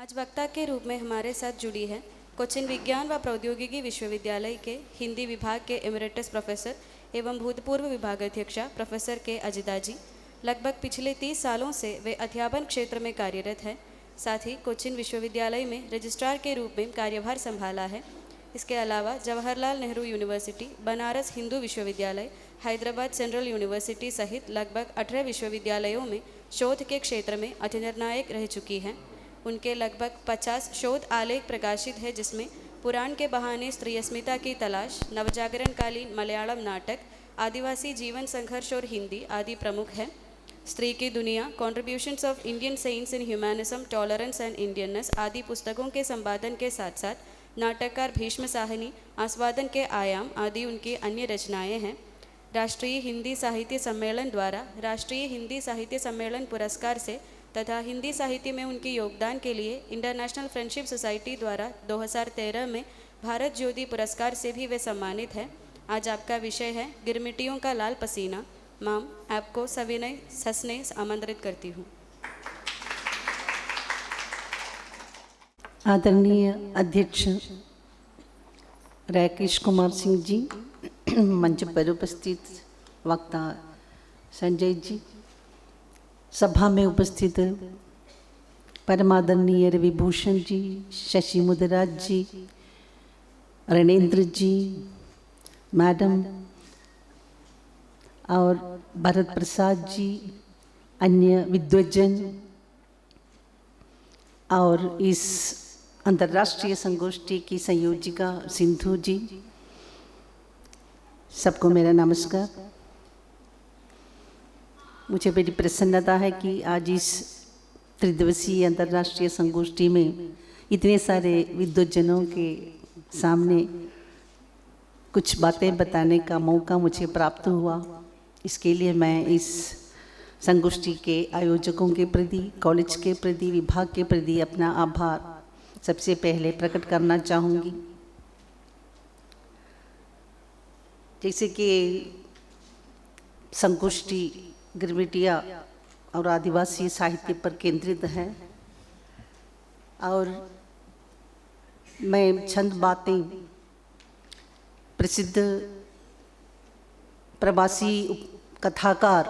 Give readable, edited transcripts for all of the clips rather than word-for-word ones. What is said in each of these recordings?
आज वक्ता के रूप में हमारे साथ जुड़ी है कोचिन विज्ञान व प्रौद्योगिकी विश्वविद्यालय के हिंदी विभाग के एमरेटस प्रोफेसर एवं भूतपूर्व विभागाध्यक्षा प्रोफेसर के अजिता जी। लगभग पिछले 30 सालों से वे अध्यापन क्षेत्र में कार्यरत हैं। साथ ही कोचिन विश्वविद्यालय में रजिस्ट्रार के रूप में कार्यभार संभाला है। इसके अलावा जवाहरलाल नेहरू यूनिवर्सिटी, बनारस हिंदू विश्वविद्यालय, हैदराबाद सेंट्रल यूनिवर्सिटी सहित लगभग 18 विश्वविद्यालयों में शोध के क्षेत्र में अधिनिर्णायक रह चुकी हैं। उनके लगभग 50 शोध आलेख प्रकाशित है, जिसमें पुराण के बहाने स्त्री अस्मिता की तलाश, नवजागरणकालीन मलयालम नाटक, आदिवासी जीवन संघर्ष और हिंदी आदि प्रमुख हैं। स्त्री की दुनिया, contributions of Indian science in humanism, tolerance and Indianness आदि पुस्तकों के संपादन के साथ साथ नाटककार भीष्म साहनी, आस्वादन के आयाम आदि उनकी अन्य रचनाएं हैं। राष्ट्रीय हिंदी साहित्य सम्मेलन द्वारा राष्ट्रीय हिंदी साहित्य सम्मेलन पुरस्कार से तथा हिंदी साहित्य में उनके योगदान के लिए इंटरनेशनल फ्रेंडशिप सोसाइटी द्वारा 2013 में भारत ज्योति पुरस्कार से भी वे सम्मानित हैं। आज आपका विषय है गिरमिटियों का लाल पसीना। मैम, आपको सविनय सस्नेह आमंत्रित करती हूँ। आदरणीय अध्यक्ष राकेश कुमार सिंह जी, मंच पर उपस्थित वक्ता संजय जी, सभा में उपस्थित परमादरणीय रविभूषण जी, शशि मुदराज जी, रणेंद्र जी, मैडम और भरत प्रसाद जी, अन्य विद्वजन और इस अंतर्राष्ट्रीय संगोष्ठी की संयोजिका सिंधु जी, सबको मेरा नमस्कार। मुझे बड़ी प्रसन्नता है कि आज इस त्रिदिवसीय अंतर्राष्ट्रीय संगोष्ठी में इतने सारे विद्वजनों के सामने कुछ बातें बताने का मौका मुझे प्राप्त हुआ। इसके लिए मैं इस संगोष्ठी के आयोजकों के प्रति, कॉलेज के प्रति, विभाग के प्रति अपना आभार सबसे पहले प्रकट करना चाहूँगी। जैसे कि संगोष्ठी गिरमिटिया और आदिवासी साहित्य पर केंद्रित है और मैं चंद बातें प्रसिद्ध प्रवासी कथाकार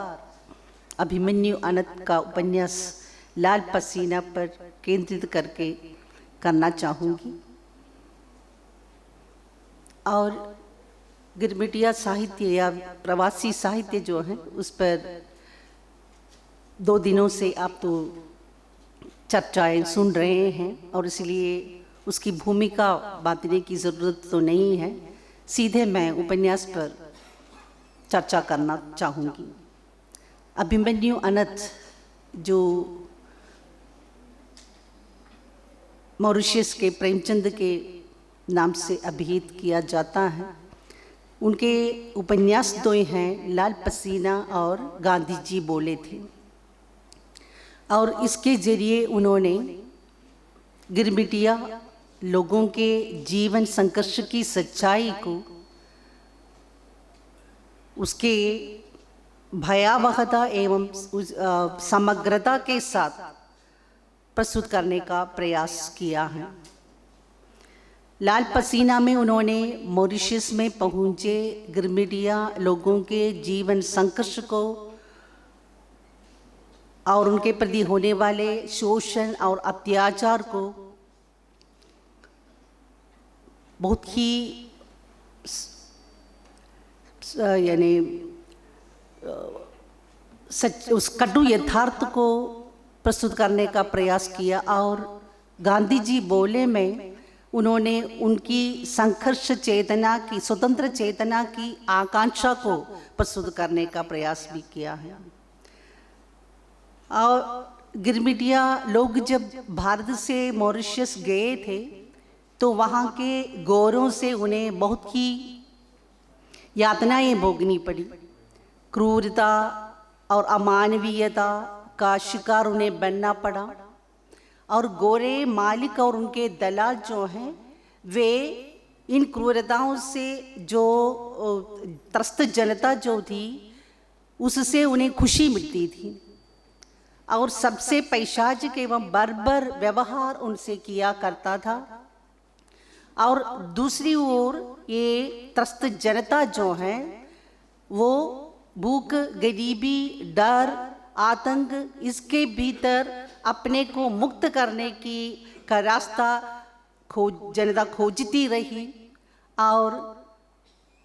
अभिमन्यु अनंत का उपन्यास लाल पसीना पर केंद्रित करके करना चाहूँगी। और गिरमिटिया साहित्य या प्रवासी साहित्य जो है उस पर 2 दिनों से आप तो चर्चाएं सुन रहे हैं और इसलिए उसकी भूमिका बांटने की ज़रूरत तो नहीं है। सीधे मैं उपन्यास पर चर्चा करना चाहूँगी। अभिमन्यु अनंत जो मॉरिशस के प्रेमचंद के नाम से अभिहित किया जाता है, उनके उपन्यास 2 हैं, लाल पसीना और गांधी जी बोले थे। और इसके जरिए उन्होंने गिरमिटिया लोगों के जीवन संघर्ष की सच्चाई को, उसके भयावहता एवं समग्रता के साथ प्रस्तुत करने का प्रयास किया है। लाल पसीना में उन्होंने मॉरिशस में पहुँचे गिरमिटिया लोगों के जीवन संघर्ष को और उनके प्रति होने वाले शोषण और अत्याचार को बहुत ही यानी सच उस कटु यथार्थ को प्रस्तुत करने का प्रयास किया। और गांधी जी बोले में उन्होंने उनकी संघर्ष चेतना की, स्वतंत्र चेतना की आकांक्षा को प्रस्तुत करने का प्रयास भी किया है। और गिरमिटिया लोग जब भारत से मॉरिशस गए थे तो वहाँ के गौरों से उन्हें बहुत ही यातनाएं भोगनी पड़ी। क्रूरता और अमानवीयता का शिकार उन्हें बनना पड़ा। और गोरे मालिक और उनके दलाल जो हैं वे इन क्रूरताओं से जो त्रस्त जनता जो थी उससे उन्हें खुशी मिलती थी। और सबसे पैशाचिक एवं बर्बर व्यवहार उनसे किया करता था। और दूसरी ओर ये त्रस्त जनता जो है वो भूख, गरीबी, डर, आतंक, इसके भीतर अपने को मुक्त करने का रास्ता जनता खोजती रही और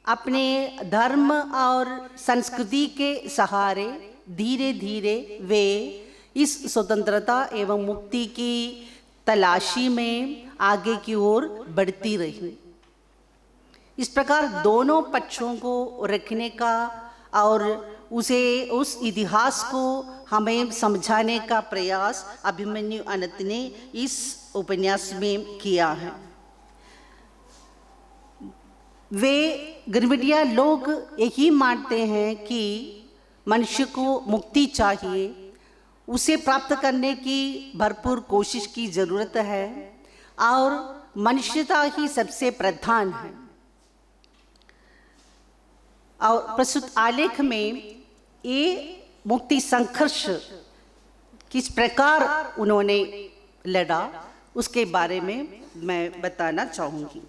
अपने धर्म और संस्कृति के सहारे धीरे धीरे वे इस स्वतंत्रता एवं मुक्ति की तलाशी में आगे की ओर बढ़ती रही। इस प्रकार दोनों पक्षों को रखने का और उस इतिहास को हमें समझाने का प्रयास अभिमन्यु अनंत ने इस उपन्यास में किया है। वे गिरमिटिया लोग यही मानते हैं कि मनुष्य को मुक्ति चाहिए, उसे प्राप्त करने की भरपूर कोशिश की जरूरत है और मनुष्यता ही सबसे प्रधान है। और प्रस्तुत आलेख में ये मुक्ति संघर्ष किस प्रकार उन्होंने लड़ा उसके बारे में मैं बताना चाहूँगी।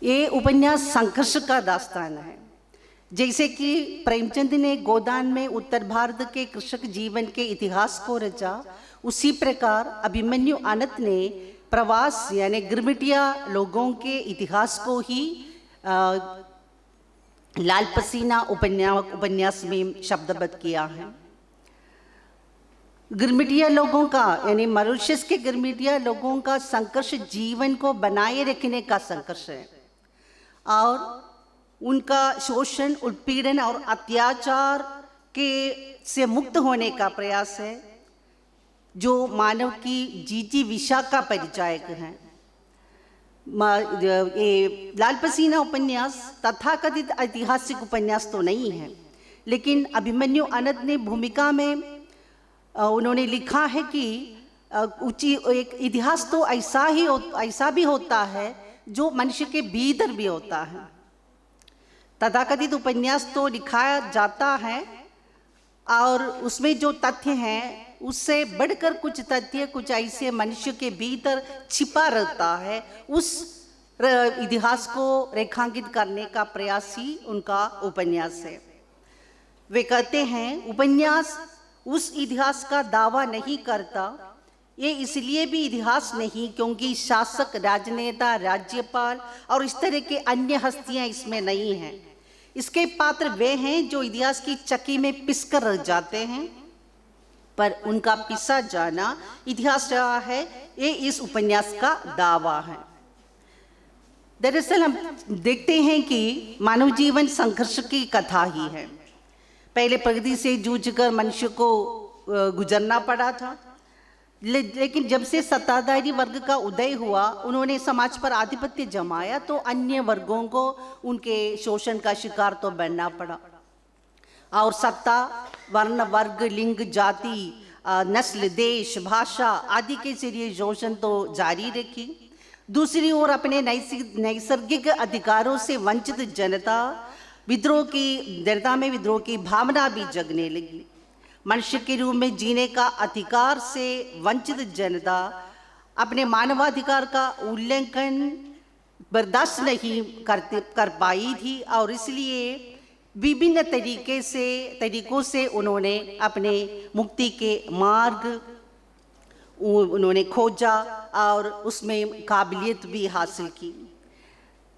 ये उपन्यास संघर्ष का दास्तान है। जैसे कि प्रेमचंद ने गोदान में उत्तर भारत के कृषक जीवन के इतिहास को रचा, उसी प्रकार अभिमन्यु अनंत ने प्रवास यानी गिरमिटिया लोगों के इतिहास को ही लाल पसीना उपन्यास में शब्दबद्ध किया है। गिरमिटिया लोगों का यानी मॉरिशस के गिरमिटिया लोगों का संघर्ष जीवन को बनाए रखने का संघर्ष है और उनका शोषण, उत्पीड़न और अत्याचार के से मुक्त होने का प्रयास है जो मानव की जिजीविषा का परिचायक है। ये लाल पसीना उपन्यास तथाकथित ऐतिहासिक उपन्यास तो नहीं है, लेकिन अभिमन्यु अनंत ने भूमिका में उन्होंने लिखा है कि एक इतिहास तो ऐसा भी होता है जो मनुष्य के भीतर भी होता है। तथाकथित उपन्यास तो लिखाया जाता है और उसमें जो तथ्य हैं उससे बढ़कर कुछ तथ्य कुछ ऐसे मनुष्य के भीतर छिपा रहता है, उस इतिहास को रेखांकित करने का प्रयास ही उनका उपन्यास है। वे कहते हैं उपन्यास उस इतिहास का दावा नहीं करता, ये इसलिए भी इतिहास नहीं क्योंकि शासक, राजनेता, राज्यपाल और इस तरह के अन्य हस्तियां इसमें नहीं हैं। इसके पात्र वे हैं जो इतिहास की चक्की में पिसकर रह जाते हैं, पर उनका पिसा जाना इतिहास रहा है, ये इस उपन्यास का दावा है। दरअसल हम देखते हैं कि मानव जीवन संघर्ष की कथा ही है। पहले प्रगति से जूझकर मनुष्य को गुजरना पड़ा था, लेकिन जब से सत्ताधारी वर्ग का उदय हुआ, उन्होंने समाज पर आधिपत्य जमाया तो अन्य वर्गों को उनके शोषण का शिकार तो बनना पड़ा और सत्ता, वर्ण, वर्ग, लिंग, जाति, नस्ल, देश, भाषा आदि के जरिए शोषण तो जारी रखी। दूसरी ओर अपने नैसर्गिक अधिकारों से वंचित जनता में विद्रोह की भावना भी जगने लगी। मनुष्य के रूप में जीने का अधिकार से वंचित जनता अपने मानवाधिकार का उल्लंघन बर्दाश्त नहीं कर पाई थी और इसलिए विभिन्न तरीकों से उन्होंने अपने मुक्ति के मार्ग उन्होंने खोजा और उसमें काबिलियत भी हासिल की।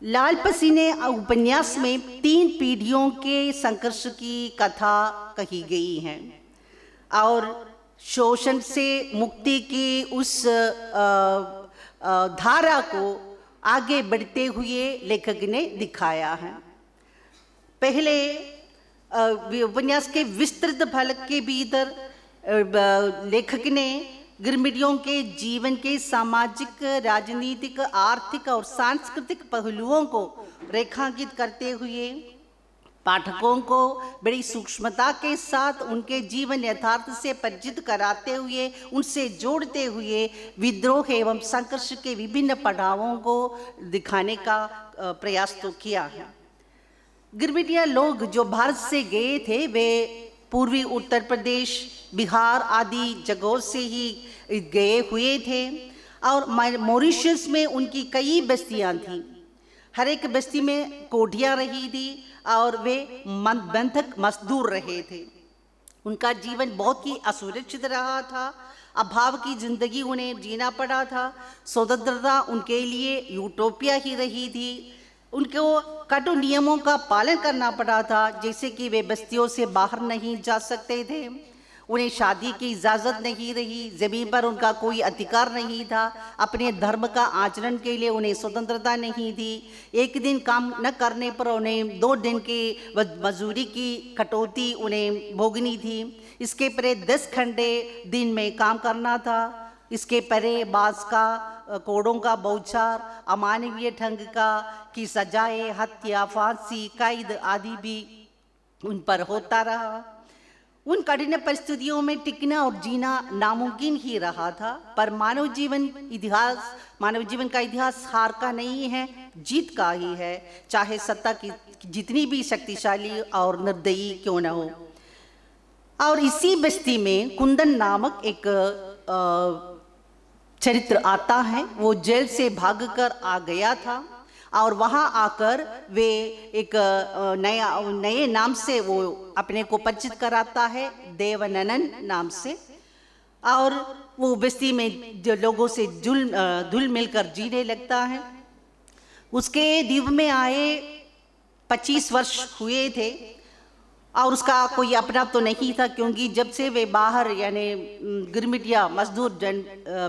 लाल पसीने उपन्यास में 3 पीढ़ियों के संघर्ष की कथा कही गई है और शोषण से मुक्ति की उस धारा को आगे बढ़ते हुए लेखक ने दिखाया है। पहले उपन्यास के विस्तृत फलक के भीतर लेखक ने गिरमिटियों के जीवन के सामाजिक, राजनीतिक, आर्थिक और सांस्कृतिक पहलुओं को रेखांकित करते हुए पाठकों को बड़ी सूक्ष्मता के साथ उनके जीवन यथार्थ से परिचित कराते हुए, उनसे जोड़ते हुए विद्रोह एवं संघर्ष के विभिन्न पड़ावों को दिखाने का प्रयास तो किया है। गिरमिटिया लोग जो भारत से गए थे वे पूर्वी उत्तर प्रदेश, बिहार आदि जगहों से ही गए हुए थे और मॉरिशस में उनकी कई बस्तियां थीं। हर एक बस्ती में कोठियां रही थी और वे बंधक मजदूर रहे थे। उनका जीवन बहुत ही असुरक्षित रहा था। अभाव की जिंदगी उन्हें जीना पड़ा था। स्वतंत्रता उनके लिए यूटोपिया ही रही थी। उनको कठोर नियमों का पालन करना पड़ा था, जैसे कि वे बस्तियों से बाहर नहीं जा सकते थे, उन्हें शादी की इजाज़त नहीं रही, ज़मीन पर उनका कोई अधिकार नहीं था, अपने धर्म का आचरण के लिए उन्हें स्वतंत्रता नहीं थी। एक दिन काम न करने पर उन्हें 2 दिन की मजदूरी की कटौती उन्हें भोगनी थी। इसके परे 10 घंटे दिन में काम करना था। इसके परे बास का कोड़ों का बौछार, अमानवीय ढंग का की सजाएं, हत्या, फांसी, कैद आदि भी उन पर होता रहा। उन कठिन परिस्थितियों में टिकना और जीना नामुमकिन ही रहा था। पर मानव जीवन का इतिहास हार का नहीं है, जीत का ही है, चाहे सत्ता की जितनी भी शक्तिशाली और निर्दयी क्यों न हो। और इसी बस्ती में कुंदन नामक एक चरित्र आता है। वो जेल से भागकर आ गया था और वहाँ आकर वे एक नए नाम से वो अपने को परिचित कराता है, देवननन नाम से। और वो बस्ती में जो लोगों से घुल मिलकर जीने लगता है। उसके द्वीप में आए 25 वर्ष हुए थे और उसका कोई अपना तो नहीं था, क्योंकि जब से वे बाहर यानी गिरमिटिया मजदूर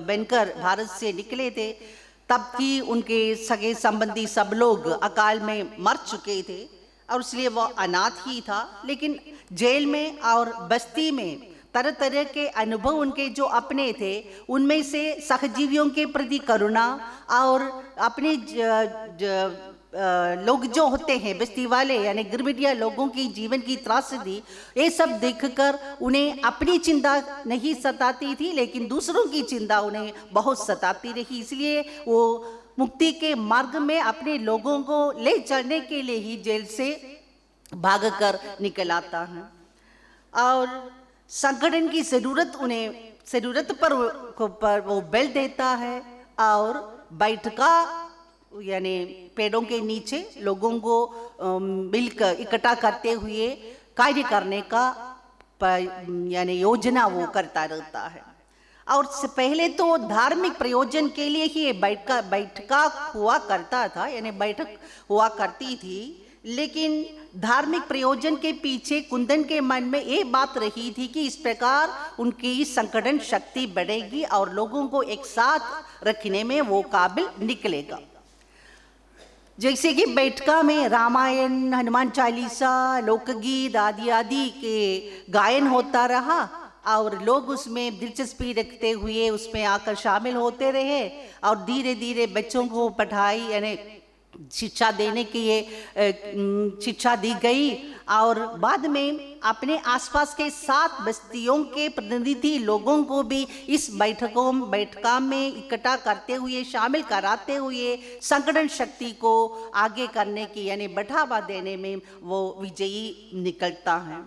बनकर भारत से निकले थे, तब की उनके सगे संबंधी सब लोग अकाल में मर चुके थे और इसलिए वो अनाथ ही था। लेकिन जेल में और बस्ती में तरह तरह के अनुभव उनके जो अपने थे, उनमें से सहजीवियों के प्रति करुणा और अपने लोग जो होते हैं बस्ती वाले यानी गिरमिटिया लोगों की जीवन की त्रासदी, ये सब देखकर उन्हें अपनी चिंता नहीं सताती थी, लेकिन दूसरों की चिंता उन्हें बहुत सताती रही। इसलिए वो मुक्ति के मार्ग में अपने लोगों को ले चलने के लिए ही जेल से भागकर निकल आता है और संगठन की जरूरत पर वो बल देता है और बैठका यानी पेड़ों के नीचे लोगों को मिलकर इकट्ठा करते हुए कार्य करने का यानी योजना वो करता रहता है। और पहले तो धार्मिक प्रयोजन के लिए ही बैठका हुआ करता था, यानी बैठक हुआ करती थी, लेकिन धार्मिक प्रयोजन के पीछे कुंदन के मन में ये बात रही थी कि इस प्रकार उनकी संगठन शक्ति बढ़ेगी और लोगों को एक साथ रखने में वो काबिल निकलेगा। जैसे कि बैठका में रामायण, हनुमान चालीसा, लोकगीत आदि आदि के गायन होता रहा और लोग उसमें दिलचस्पी रखते हुए उसमें आकर शामिल होते रहे और धीरे धीरे बच्चों को पढ़ाई यानी शिक्षा देने की ये शिक्षा दी गई और बाद में अपने आसपास के 7 बस्तियों के प्रतिनिधि लोगों को भी इस बैठका में इकट्ठा करते हुए शामिल कराते हुए संगठन शक्ति को आगे करने की यानी बढ़ावा देने में वो विजयी निकलता है।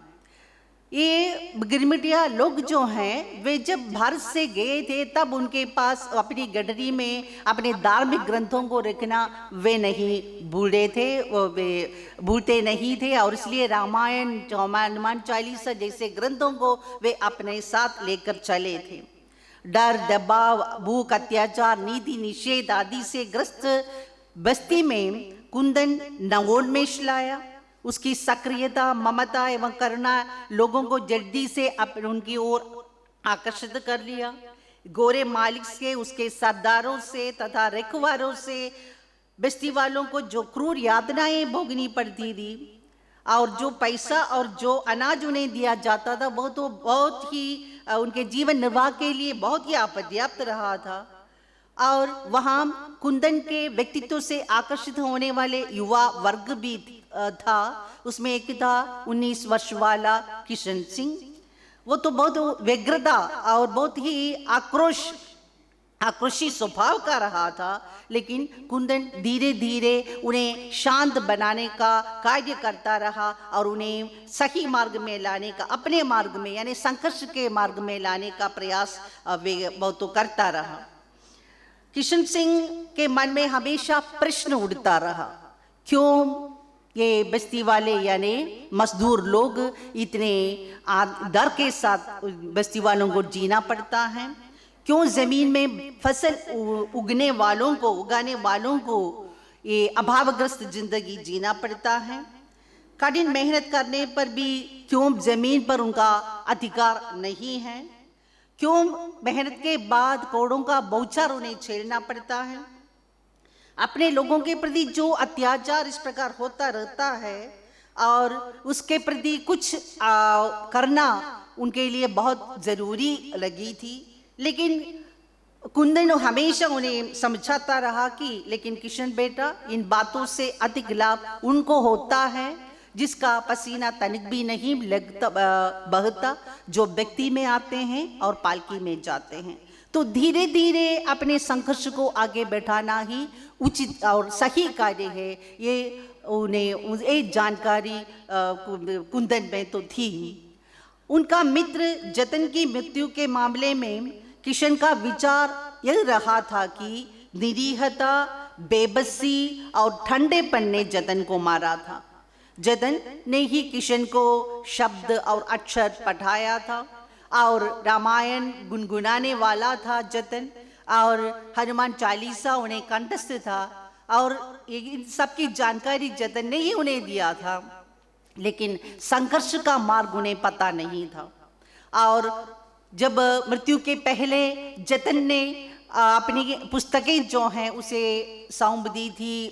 ये गिरमिटिया लोग जो हैं वे जब भारत से गए थे तब उनके पास अपनी गडरी में अपने धार्मिक ग्रंथों को रखना वे नहीं भूले थे, वे भूलते नहीं थे और इसलिए रामायण, हनुमान चालीसा जैसे ग्रंथों को वे अपने साथ लेकर चले थे। डर, दबाव, भूख, अत्याचार, नीति निषेध आदि से ग्रस्त बस्ती में कुंदन नवोन्मेष लाया। उसकी सक्रियता, ममता एवं करुणा लोगों को जल्दी से उनकी ओर आकर्षित कर लिया। गोरे मालिक से, उसके सरदारों से तथा रखवारों से बस्ती वालों को जो क्रूर यातनाएं भोगनी पड़ती थी और जो पैसा और जो अनाज उन्हें दिया जाता था वो तो बहुत ही उनके जीवन निर्वाह के लिए बहुत ही अपर्याप्त रहा था। और वहाँ कुंदन के व्यक्तित्व से आकर्षित होने वाले युवा वर्ग भी था। उसमें एक था 19 वर्ष वाला किशन सिंह। वो तो बहुत व्यग्रता और बहुत ही आक्रोश आक्रोशी स्वभाव का रहा था, लेकिन कुंदन धीरे धीरे उन्हें शांत बनाने का कार्य करता रहा और उन्हें सही मार्ग में लाने का, अपने मार्ग में यानी संघर्ष के मार्ग में लाने का प्रयास वो तो करता रहा। किशन सिंह के मन में हमेशा प्रश्न उठता रहा, क्यों ये बस्ती वाले यानी मजदूर लोग इतने डर के साथ बस्ती वालों को जीना पड़ता है, क्यों जमीन में फसल उगाने वालों को ये अभावग्रस्त जिंदगी जीना पड़ता है, कठिन मेहनत करने पर भी क्यों जमीन पर उनका अधिकार नहीं है, क्यों मेहनत के बाद करोड़ों का बौछार उन्हें झेलना पड़ता है, अपने लोगों के प्रति जो अत्याचार इस प्रकार होता रहता है और उसके प्रति कुछ करना उनके लिए बहुत जरूरी लगी थी। लेकिन कुंदन हमेशा उन्हें समझाता रहा कि लेकिन किशन बेटा, इन बातों से अधिक लाभ उनको होता है जिसका पसीना तनिक भी नहीं लगता बहता, जो व्यक्ति में आते हैं और पालकी में जाते हैं। तो धीरे धीरे अपने संघर्ष को आगे बैठाना ही उचित और सही कार्य है, ये उन्हें एक जानकारी कुंदन में तो थी। उनका मित्र जतन की मृत्यु के मामले में किशन का विचार यह रहा था कि निरीहता, बेबसी और ठंडेपन ने जतन को मारा था। जतन ने ही किशन को शब्द और अक्षर पढ़ाया था और रामायण गुनगुनाने वाला था जतन, और हनुमान चालीसा उन्हें कंठस्थ था और इन सबकी जानकारी जतन ने ही उन्हें दिया था, लेकिन संघर्ष का मार्ग उन्हें पता नहीं था। और जब मृत्यु के पहले जतन ने अपनी पुस्तकें जो हैं उसे सौंप दी थी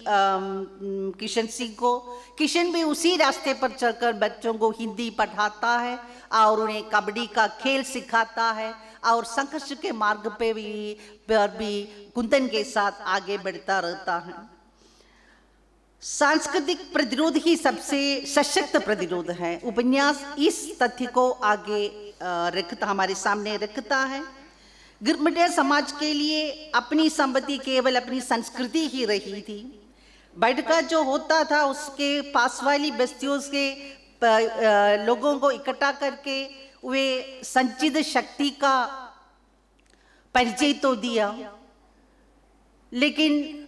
किशन सिंह को, किशन भी उसी रास्ते पर चलकर बच्चों को हिंदी पढ़ाता है और उन्हें कबड्डी का खेल सिखाता है और संघर्ष के मार्ग पे भी कुंदन के साथ आगे बढ़ता रहता है। सांस्कृतिक प्रतिरोध ही सबसे सशक्त प्रतिरोध है। उपन्यास इस तथ्य को आगे हमारे सामने रखता है। गिरमिटिया समाज के लिए अपनी संपत्ति केवल अपनी संस्कृति ही रही थी। बैठका जो होता था उसके पास वाली बस्तियों के लोगों को इकट्ठा करके वे संचित शक्ति का परिचय तो दिया, लेकिन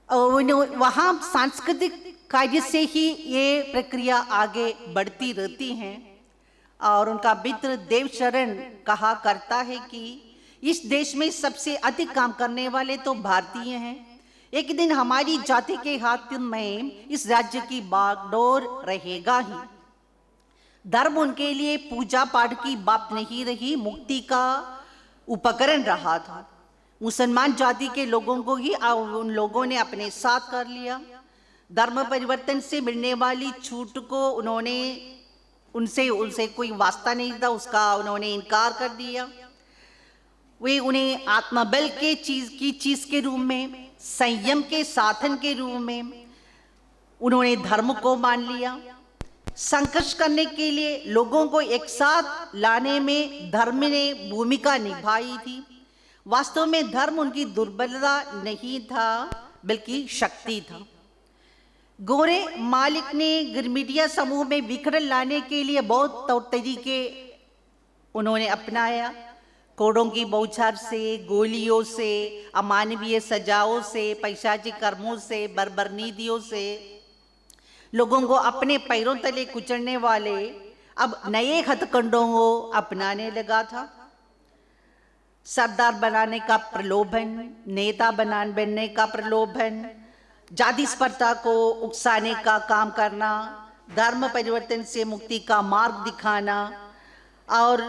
वहाँ सांस्कृतिक कार्य से ही ये प्रक्रिया आगे बढ़ती रहती है। और उनका मित्र देवशरण कहा करता है कि इस देश में सबसे अधिक काम करने वाले तो भारतीय हैं। एक दिन हमारी जाति के हाथ में इस राज्य की बागडोर रहेगा ही। धर्म उनके लिए पूजा पाठ की बात नहीं रही, मुक्ति का उपकरण रहा था। मुसलमान जाति के लोगों को ही उन लोगों ने अपने साथ कर लिया। धर्म परिवर्तन से मिलने वाली छूट को उनसे कोई वास्ता नहीं था, उसका उन्होंने इनकार कर दिया। वे उन्हें आत्मबल के चीज के रूप में, संयम के साधन के रूप में उन्होंने धर्म को मान लिया। संघर्ष करने के लिए लोगों को एक साथ लाने में धर्म ने भूमिका निभाई थी। वास्तव में धर्म उनकी दुर्बलता नहीं था बल्कि शक्ति था। गोरे मालिक ने गिरमिटिया समूह में विखंडन लाने के लिए बहुत तौर तरीके उन्होंने अपनाया। कोड़ों की बौछार से, गोलियों से, अमानवीय सजाओं से, पैशाचिक कर्मों से, बर्बर नीतियों से लोगों को अपने पैरों तले कुचलने वाले अब नए हथकंडों को अपनाने लगा था। सरदार बनाने का प्रलोभन, नेता बनने का प्रलोभन, जाति स्पर्धा को उकसाने का काम करना, धर्म परिवर्तन से मुक्ति का मार्ग दिखाना और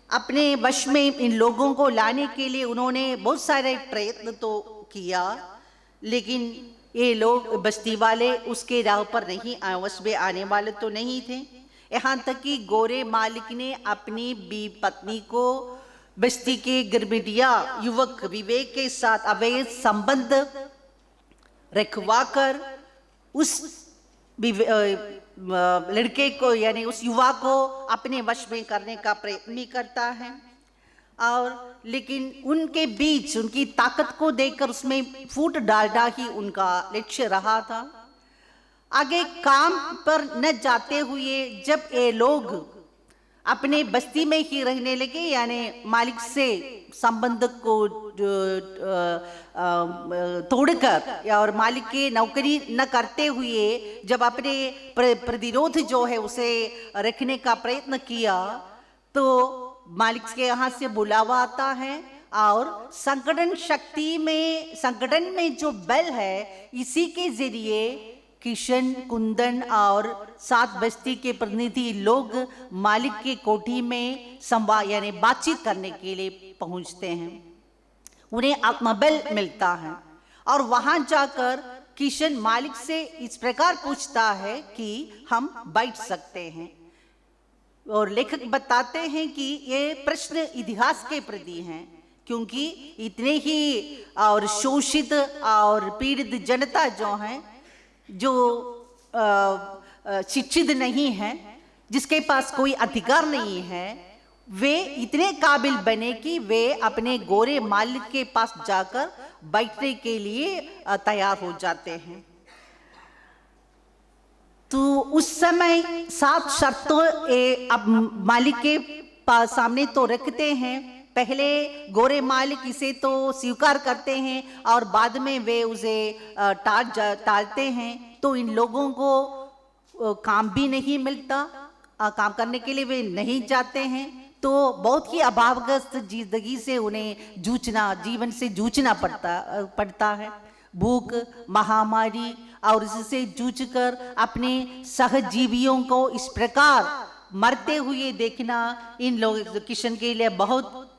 अपने वश में इन लोगों को लाने के लिए उन्होंने बहुत सारे प्रयत्न तो किया, लेकिन ये लोग बस्ती वाले उसके राह पर नहीं वश में आने वाले तो नहीं थे। यहाँ तक कि गोरे मालिक ने अपनी पत्नी को बस्ती के गिरमिटिया युवक विवेक के साथ अवैध संबंध रखवाकर उस लड़के को यानी उस युवा को अपने वश में करने का प्रयत्न भी करता है। और लेकिन उनके बीच उनकी ताकत को देखकर उसमें फूट डालना ही उनका लक्ष्य रहा था। आगे काम पर न जाते हुए जब ये लोग अपने बस्ती में ही रहने लगे, यानी मालिक से संबंध को तोड़कर और मालिक की नौकरी न करते हुए जब अपने प्रतिरोध जो है उसे रखने का प्रयत्न किया, तो मालिक के यहाँ से बुलावा आता है और संगठन में जो बल है, इसी के जरिए किशन, कुंदन और 7 बस्ती के प्रतिनिधि लोग मालिक की कोठी में संवाद यानी बातचीत करने के लिए पहुंचते हैं। उन्हें आत्मबल मिलता है और वहां जाकर किशन मालिक से इस प्रकार पूछता है कि हम बैठ सकते हैं। और लेखक बताते हैं कि ये प्रश्न इतिहास के प्रति हैं, क्योंकि इतने ही और शोषित और पीड़ित जनता जो है, जो शिक्षित नहीं है, जिसके पास कोई अधिकार नहीं है, वे इतने काबिल बने कि वे अपने गोरे मालिक के पास जाकर बैठने के लिए तैयार हो जाते हैं। तो उस समय 7 शर्तों अब मालिक के पास सामने तो रखते हैं। पहले गोरे मालिक इसे तो स्वीकार करते हैं और बाद में वे उसे टालते हैं। तो इन लोगों को काम भी नहीं मिलता, काम करने के लिए वे नहीं जाते हैं। तो बहुत ही अभावग्रस्त जिंदगी से उन्हें जीवन से जूझना पड़ता है। भूख, महामारी और इससे जूझकर अपने सहजीवियों को इस प्रकार मरते हुए देखना इन लोग किशन के लिए बहुत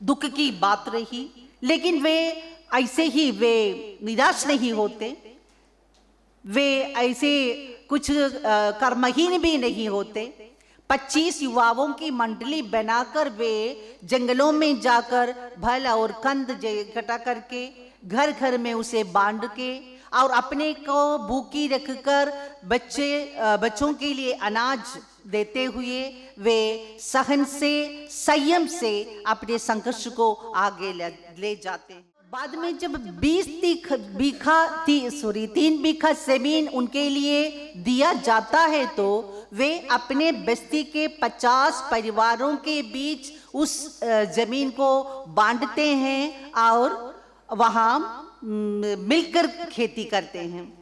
दुख की बात रही। लेकिन वे ऐसे ही वे निराश नहीं होते, वे ऐसे कुछ कर्महीन भी नहीं होते। 25 युवाओं की मंडली बनाकर वे जंगलों में जाकर फल और कंद इकट्ठा करके घर घर में उसे बांट के और अपने को भूखी रखकर बच्चों के लिए अनाज देते हुए वे सहन से, संयम से अपने संघर्ष को आगे ले जाते हैं। बाद में जब 3 बीघा जमीन उनके लिए दिया जाता है, तो वे अपने बस्ती के 50 परिवारों के बीच उस जमीन को बांटते हैं और वहाँ मिलकर खेती करते हैं।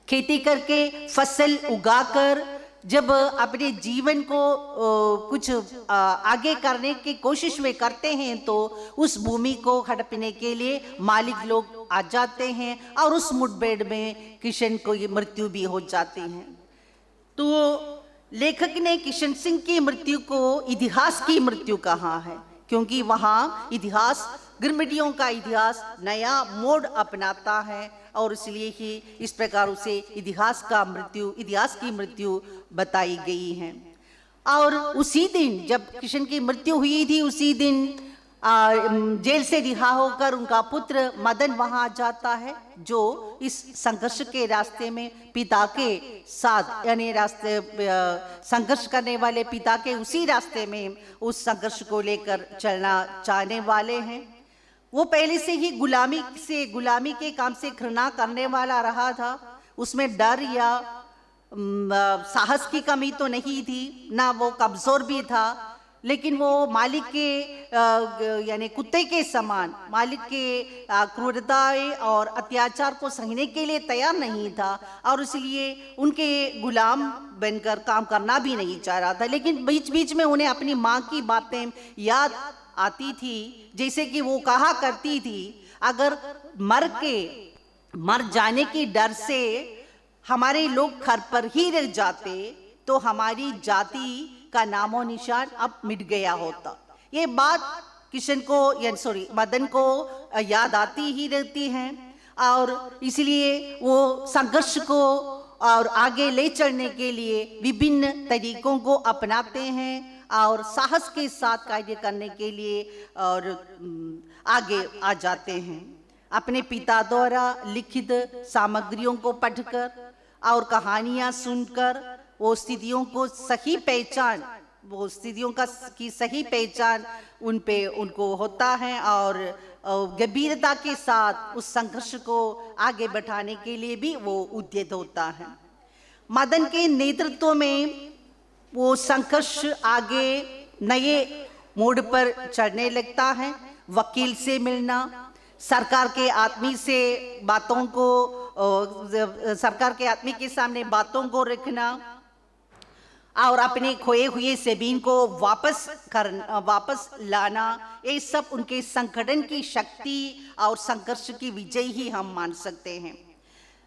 खेती करके फसल उगाकर जब अपने जीवन को कुछ आगे करने की कोशिश में करते हैं, तो उस भूमि को हड़पने के लिए मालिक लोग आ जाते हैं और उस मुठभेड़ में किशन को ये मृत्यु भी हो जाती है। तो लेखक ने किशन सिंह की मृत्यु को इतिहास की मृत्यु कहा है, क्योंकि वहाँ इतिहास, गिरमिटियों का इतिहास नया मोड़ अपनाता है और इसलिए ही इस प्रकार उसे इतिहास की मृत्यु बताई गई है। और उसी दिन जब किशन की मृत्यु हुई थी, उसी दिन जेल से रिहा होकर उनका पुत्र मदन वहां जाता है, जो इस संघर्ष के रास्ते में पिता के साथ, यानी रास्ते संघर्ष करने वाले पिता के उसी रास्ते में उस संघर्ष को लेकर चलना चाहने वाले हैं। वो पहले से ही गुलामी के काम से घृणा करने वाला रहा था। उसमें डर या साहस की कमी तो नहीं थी, ना वो कमजोर भी था, लेकिन वो मालिक के यानी कुत्ते के समान मालिक के क्रूरता और अत्याचार को सहने के लिए तैयार नहीं था और इसलिए उनके गुलाम बनकर काम करना भी नहीं चाह रहा था। लेकिन बीच बीच में उन्हें अपनी माँ की बातें याद आती थी, जैसे कि वो कहा करती थी, अगर मर जाने की डर से हमारे लोग घर पर ही रह जाते तो हमारी जाति का नामो निशान अब मिट गया होता। ये बात मदन को याद आती ही रहती है और इसलिए वो संघर्ष को और आगे ले चलने के लिए विभिन्न तरीकों को अपनाते हैं और साहस के साथ कार्य करने के लिए और आगे आ जाते हैं। अपने पिता द्वारा लिखित सामग्रियों को पढ़कर और कहानियां सुनकर वो स्थितियों को सही पहचान वो स्थितियों की सही पहचान उन पे उनको होता है और गंभीरता के साथ उस संघर्ष को आगे बढ़ाने के लिए भी वो उद्यत होता है। मदन के नेतृत्व में वो संघर्ष आगे नए मोड़ पर चढ़ने लगता है। वकील से मिलना, सरकार के आदमी से बातों को सरकार के आदमी के सामने बातों को रखना और अपने खोए हुए ज़मीन को वापस लाना, ये सब उनके संगठन की शक्ति और संघर्ष की विजय ही हम मान सकते हैं।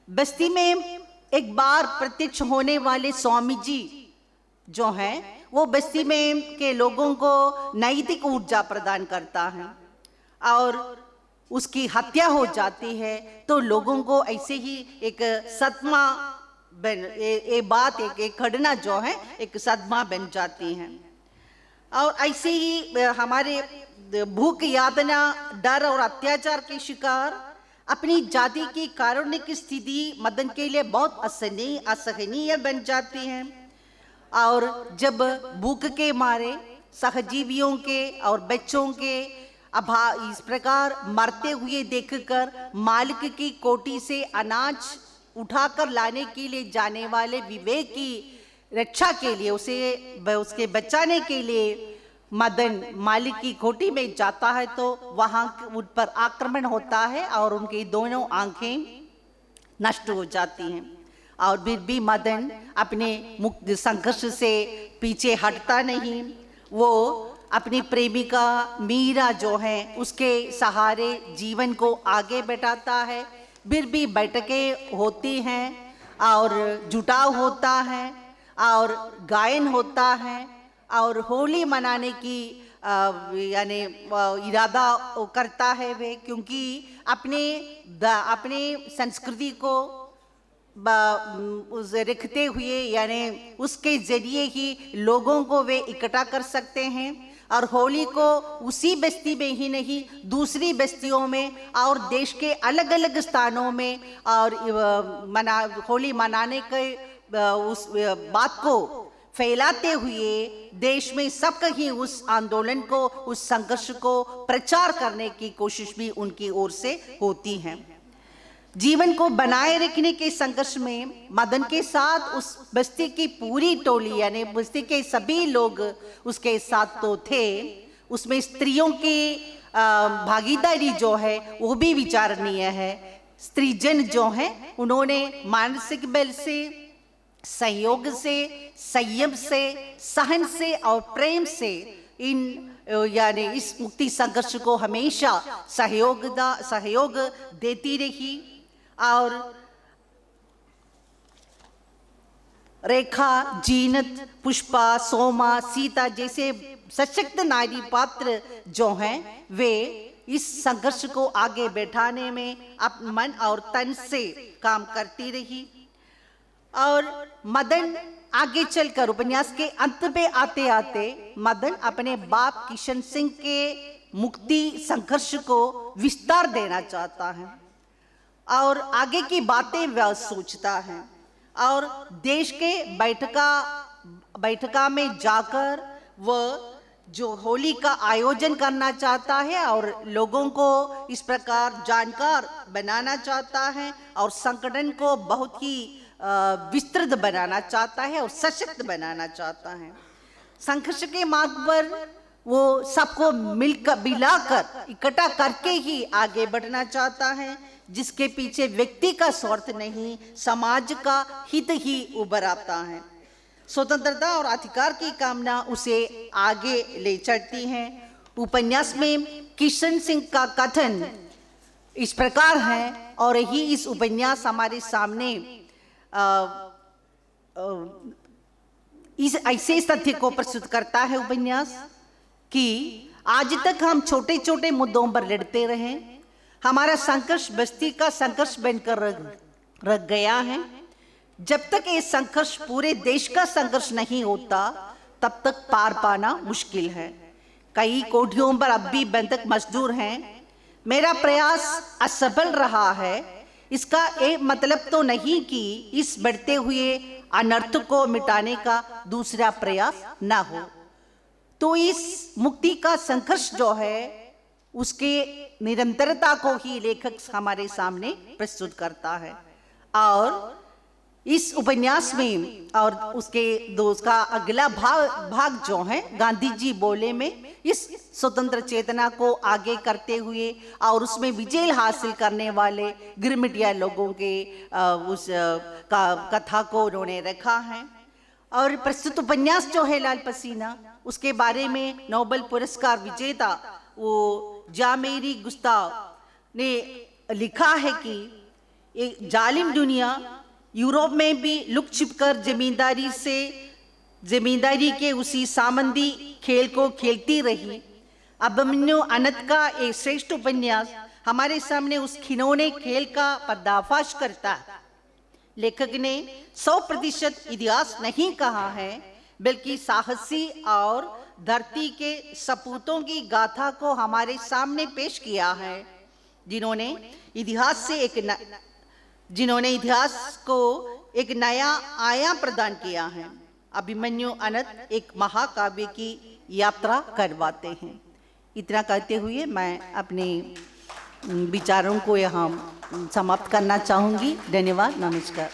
बस्ती में एक बार प्रत्यक्ष होने वाले स्वामी जी जो हैं वो बस्ती में के लोगों को नैतिक ऊर्जा प्रदान करता है और उसकी हत्या हो जाती है तो लोगों को ऐसे ही एक सदमा एक घटना जो है एक सदमा बन जाती है। और ऐसे ही हमारे भूख यातना, डर और अत्याचार के शिकार अपनी जाति की कारुणिक स्थिति मदन के लिए बहुत असहनीय बन जाती है। और जब भूख के मारे सहजीवियों के और बच्चों के इस प्रकार मरते हुए देखकर मालिक की कोठी से अनाज उठाकर लाने के लिए जाने वाले विवेक की रक्षा के लिए उसके बचाने के लिए मदन मालिक की कोठी में जाता है तो वहां उन पर आक्रमण होता है और उनकी दोनों आंखें नष्ट हो जाती हैं। और फिर भी मदन अपने मुक्त संघर्ष से पीछे हटता नहीं। वो अपनी प्रेमिका मीरा जो है उसके सहारे जीवन को आगे बढ़ाता है। फिर भी बैठकें होती हैं और जुटाव होता है और गायन होता है और होली मनाने की यानी इरादा करता है वे, क्योंकि अपने संस्कृति को रखते हुए यानी उसके जरिए ही लोगों को वे इकट्ठा कर सकते हैं। और होली को उसी बस्ती में ही नहीं दूसरी बस्तियों में और देश के अलग अलग स्थानों में और होली मनाने के उस बात को फैलाते हुए देश में सब कहीं उस आंदोलन को, उस संघर्ष को प्रचार करने की कोशिश भी उनकी ओर से होती है। जीवन को बनाए रखने के संघर्ष में मदन के साथ उस बस्ती की पूरी टोली यानी बस्ती के सभी लोग उसके साथ तो थे। उसमें स्त्रियों की भागीदारी जो है वो भी विचारणीय है। स्त्रीजन जो है उन्होंने मानसिक बल से, सहयोग से, संयम से, सहन से और प्रेम से यानी इस मुक्ति संघर्ष को हमेशा सहयोग देती रही। और रेखा, जीनत, पुष्पा, सोमा, सीता जैसे सशक्त नारी पात्र जो हैं वे इस संघर्ष को आगे बैठाने में अपने मन और तन से काम करती रही। और मदन आगे चलकर उपन्यास के अंत पे आते आते मदन अपने बाप किशन सिंह के मुक्ति संघर्ष को विस्तार देना चाहता है और आगे की बातें वह सोचता है और देश के बैठका में जाकर वह जो होली का आयोजन करना चाहता है और लोगों को इस प्रकार जानकार बनाना चाहता है और संगठन को बहुत ही विस्तृत बनाना चाहता है और सशक्त बनाना चाहता है। संघर्ष के मार्ग पर वो सबको मिलाकर इकट्ठा करके ही आगे बढ़ना चाहता है, जिसके पीछे व्यक्ति का स्वार्थ नहीं समाज का हित ही उभर आता है। स्वतंत्रता और अधिकार की कामना उसे आगे ले चलती है। उपन्यास में किशन सिंह का कथन इस प्रकार है और ही इस उपन्यास हमारे सामने इस ऐसे तथ्य को प्रस्तुत करता है उपन्यास कि आज तक हम छोटे छोटे मुद्दों पर लड़ते रहे। हमारा संघर्ष बस्ती का संघर्ष बनकर रख गया है। जब तक ये संघर्ष पूरे देश का संघर्ष नहीं होता तब तक पार पाना मुश्किल है। कई कोठियों पर अब भी बंधक मजदूर हैं। मेरा प्रयास असफल रहा है। इसका एक मतलब तो नहीं कि इस बढ़ते हुए अनर्थ को मिटाने का दूसरा प्रयास ना हो। तो इस मुक्ति का संघर्ष जो है उसके निरंतरता को ही लेखक हमारे सामने प्रस्तुत करता है। और इस उपन्यास में और उसका अगला भाग जो है गांधी जी बोले में इस स्वतंत्र चेतना को आगे करते हुए और उसमें विजय हासिल करने वाले गिरमिटिया लोगों के उस कथा को उन्होंने रखा है। और प्रस्तुत उपन्यास जो है लाल पसीना, उसके बारे में नोबेल पुरस्कार विजेता वो जामेरी गुस्ताव ने लिखा है कि एक जालिम दुनिया यूरोप में भी लुक छिपकर जमींदारी के उसी सामंती खेल को खेलती रही। अभिमन्यु अनंत का एक श्रेष्ठ उपन्यास हमारे सामने उस खिलौने खेल का पर्दाफाश करता है। लेखक ने 100% इतिहास नहीं कहा है, बल्कि साहसी और धरती के सपूतों की गाथा को हमारे सामने पेश किया है, जिन्होंने इतिहास को एक नया आयाम प्रदान किया है। अभिमन्यु अनंत एक महाकाव्य की यात्रा करवाते हैं। इतना कहते हुए मैं अपने विचारों को यहाँ समाप्त करना चाहूँगी। धन्यवाद, नमस्कार।